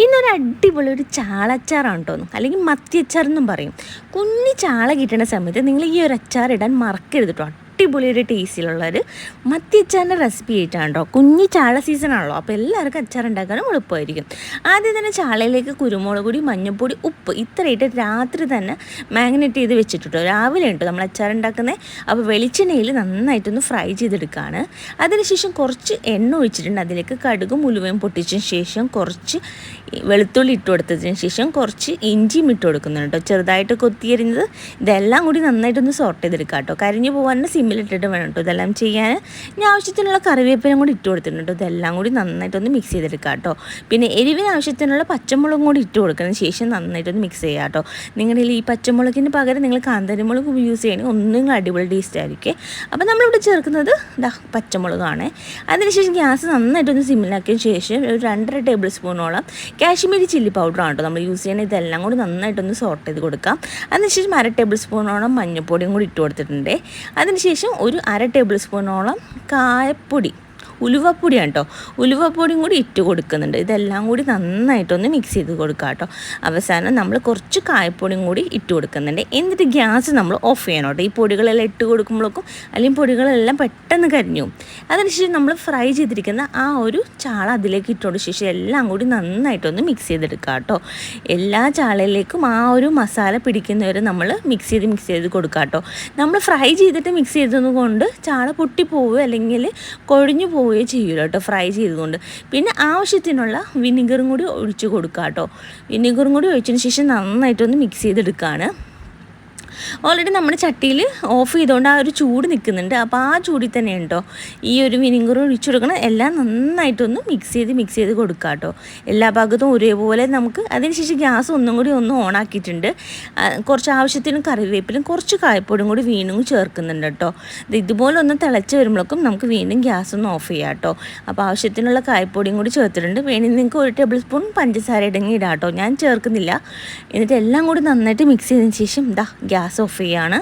ഇന്നൊരു അടിപൊളി ഒരു ചാളച്ചാറാണ് കേട്ടോ, അല്ലെങ്കിൽ മത്തി അച്ചാറെന്നും പറയും. കുഞ്ഞി ചാള കിട്ടുന്ന സമയത്ത് നിങ്ങൾ ഈ ഒരു അച്ചാർ ഇടാൻ മറക്കരുത് കേട്ടോ. അടിപൊളി ഒരു ടേസ്റ്റിലുള്ളൊരു മത്തി അച്ചാറിൻ്റെ റെസിപ്പി ആയിട്ടാണ് കേട്ടോ. കുഞ്ഞി ചാള സീസണാണല്ലോ, അപ്പോൾ എല്ലാവർക്കും അച്ചാർ ഉണ്ടാക്കാനും എളുപ്പമായിരിക്കും. ആദ്യം തന്നെ ചാളയിലേക്ക് കുരുമുളക് പൊടി, മഞ്ഞൾപ്പൊടി, ഉപ്പ് ഇത്രയിട്ട് രാത്രി തന്നെ മാഗ്നേറ്റ് ചെയ്ത് വെച്ചിട്ടോ. രാവിലെ ഉണ്ട് നമ്മൾ അച്ചാർ ഉണ്ടാക്കുന്നത്. അപ്പോൾ വെളിച്ചെണ്ണയിൽ നന്നായിട്ടൊന്ന് ഫ്രൈ ചെയ്തെടുക്കുകയാണ്. അതിനുശേഷം കുറച്ച് എണ്ണ ഒഴിച്ചിട്ടുണ്ട്. അതിലേക്ക് കടുകും ഉലുവയും പൊട്ടിച്ചതിന് ശേഷം കുറച്ച് വെളുത്തുള്ളി ഇട്ട് കൊടുത്തതിന് ശേഷം കുറച്ച് ഇഞ്ചിയും ഇട്ട് കൊടുക്കുന്നുണ്ട് കേട്ടോ, ചെറുതായിട്ട് കൊത്തിയരിഞ്ഞത്. ഇതെല്ലാം കൂടി നന്നായിട്ടൊന്ന് സോർട്ട് ചെയ്തെടുക്കാം കേട്ടോ. കരിഞ്ഞു പോകാൻ സിമ്മിലിട്ടിട്ട് വേണം കേട്ടോ ഇതെല്ലാം ചെയ്യാൻ. ഞാൻ ആവശ്യത്തിനുള്ള കറിവേപ്പിലും കൂടി ഇട്ട് കൊടുത്തിട്ടുണ്ട്. ഇതെല്ലാം കൂടി നന്നായിട്ടൊന്ന് മിക്സ് ചെയ്തെടുക്കാം കേട്ടോ. പിന്നെ എരിവിന് ആവശ്യത്തിനുള്ള പച്ചമുളകും കൂടി ഇട്ട് കൊടുക്കുന്നതിന് ശേഷം നന്നായിട്ടൊന്ന് മിക്സ് ചെയ്യാം കേട്ടോ. നിങ്ങളുടെ ഈ പച്ചമുളകിന് പകരം നിങ്ങൾ കാന്താരിമുളക് യൂസ് ചെയ്യണമെങ്കിൽ ഒന്നും അടിപൊളി ടേസ്റ്റ് ആയിരിക്കും. അപ്പോൾ നമ്മളിവിടെ ചേർക്കുന്നത് പച്ചമുളകാണ്. അതിനുശേഷം ഗ്യാസ് നന്നായിട്ടൊന്ന് സിമ്മിലാക്കിയതിന് ശേഷം ഒരു 2.5 ടേബിൾ സ്പൂണോളം കാശ്മീരി ചില്ലി പൗഡറാണ് കേട്ടോ നമ്മൾ യൂസ് ചെയ്യുന്നത്. ഇതെല്ലാം കൂടി നന്നായിട്ടൊന്ന് സോർട്ട് ചെയ്ത് കൊടുക്കാം. അതിനുശേഷം 1/2 ടേബിൾ സ്പൂണോളം മഞ്ഞൾപ്പൊടിയും കൂടി ഇട്ട് കൊടുത്തിട്ടുണ്ട്. അതിനുശേഷം ഒരു 1/2 ടേബിൾ സ്പൂണോളം കായപ്പൊടി, ഉലുവപ്പൊടിയാണ് കേട്ടോ, ഉലുവപ്പൊടിയും കൂടി ഇട്ട് കൊടുക്കുന്നുണ്ട്. ഇതെല്ലാം കൂടി നന്നായിട്ടൊന്ന് മിക്സ് ചെയ്ത് കൊടുക്കുക കേട്ടോ. അവസാനം നമ്മൾ കുറച്ച് കായപ്പൊടിയും കൂടി ഇട്ട് കൊടുക്കുന്നുണ്ട്. എന്നിട്ട് ഗ്യാസ് നമ്മൾ ഓഫ് ചെയ്യണം കേട്ടോ. ഈ പൊടികളെല്ലാം ഇട്ട് കൊടുക്കുമ്പോഴേക്കും അല്ലെങ്കിൽ പൊടികളെല്ലാം പെട്ടെന്ന് കരിഞ്ഞു. അതിനുശേഷം നമ്മൾ ഫ്രൈ ചെയ്തിരിക്കുന്ന ആ ഒരു ചാള അതിലേക്ക് ഇട്ടോട് ശേഷം എല്ലാം കൂടി നന്നായിട്ടൊന്ന് മിക്സ് ചെയ്തെടുക്കുക കേട്ടോ. എല്ലാ ചാളയിലേക്കും ആ ഒരു മസാല പിടിക്കുന്നവരെ നമ്മൾ മിക്സ് ചെയ്ത് കൊടുക്കുക കേട്ടോ. നമ്മൾ ഫ്രൈ ചെയ്തിട്ട് മിക്സ് ചെയ്തത് കൊണ്ട് ചാള പൊട്ടിപ്പോവുകയോ അല്ലെങ്കിൽ കൊഴിഞ്ഞു പോവുകയോ ചെയ്യൂല കേട്ടോ ഫ്രൈ ചെയ്തുകൊണ്ട്. പിന്നെ ആവശ്യത്തിനുള്ള വിനീഗറും കൂടി ഒഴിച്ച് കൊടുക്കുക കേട്ടോ. വിനീഗറും കൂടി ഒഴിച്ചതിന് ശേഷം നന്നായിട്ടൊന്ന് മിക്സ് ചെയ്തെടുക്കുകയാണ്. ഓൾറെഡി നമ്മൾ ചട്ടിയിൽ ഓഫ് ചെയ്തുകൊണ്ട് ആ ഒരു ചൂട് നിൽക്കുന്നുണ്ട്. അപ്പോൾ ആ ചൂടിൽ തന്നെ ഉണ്ടോ ഈ ഒരു വിനീഗർ ഒഴിച്ചു കൊടുക്കണം. എല്ലാം നന്നായിട്ടൊന്ന് മിക്സ് ചെയ്ത് കൊടുക്കുക കേട്ടോ. എല്ലാ ഭാഗത്തും ഒരേപോലെ നമുക്ക്. അതിനുശേഷം ഗ്യാസ് ഒന്നും കൂടി ഓണാക്കിയിട്ടുണ്ട്. കുറച്ച് ആവശ്യത്തിന് കറിവേപ്പിലും കുറച്ച് കായപ്പൊടിയും കൂടി വീണ്ടും ചേർക്കുന്നുണ്ട് കേട്ടോ. ഇതുപോലെ ഒന്ന് തിളച്ച് വരുമ്പോഴേക്കും നമുക്ക് വീണ്ടും ഗ്യാസ് ഒന്ന് ഓഫ് ചെയ്യാം കേട്ടോ. അപ്പോൾ ആവശ്യത്തിനുള്ള കായപ്പൊടിയും കൂടി ചേർത്തിട്ടുണ്ട്. വേണമെങ്കിൽ നിങ്ങൾക്ക് 1 ടേബിൾ സ്പൂൺ പഞ്ചസാര ഇടങ്ങി ഇടാം കേട്ടോ, ഞാൻ ചേർക്കുന്നില്ല. എന്നിട്ട് എല്ലാം കൂടി നന്നായിട്ട് മിക്സ് ചെയ്തതിന് ശേഷം ഗ്യാസ് ഓഫ് ചെയ്യാണ്.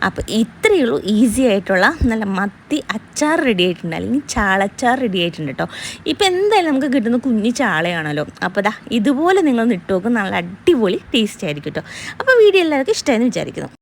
അപ്പോൾ ഇത്രയേ ഉള്ളൂ, ഈസി ആയിട്ടുള്ള നല്ല മത്തി അച്ചാർ റെഡി ആയിട്ടുണ്ട്, അല്ലെങ്കിൽ ചാളച്ചാർ റെഡി ആയിട്ടുണ്ട് കേട്ടോ. ഇപ്പോൾ എന്തായാലും നമുക്ക് കിട്ടുന്ന കുഞ്ഞി ചാളയാണല്ലോ. അപ്പോൾ ഇതുപോലെ നിങ്ങൾ ഇട്ട് നോക്കും, നല്ല അടിപൊളി ടേസ്റ്റ് ആയിരിക്കും കേട്ടോ. അപ്പോൾ വീഡിയോ എല്ലാവർക്കും ഇഷ്ടമായെന്ന് വിചാരിക്കുന്നു.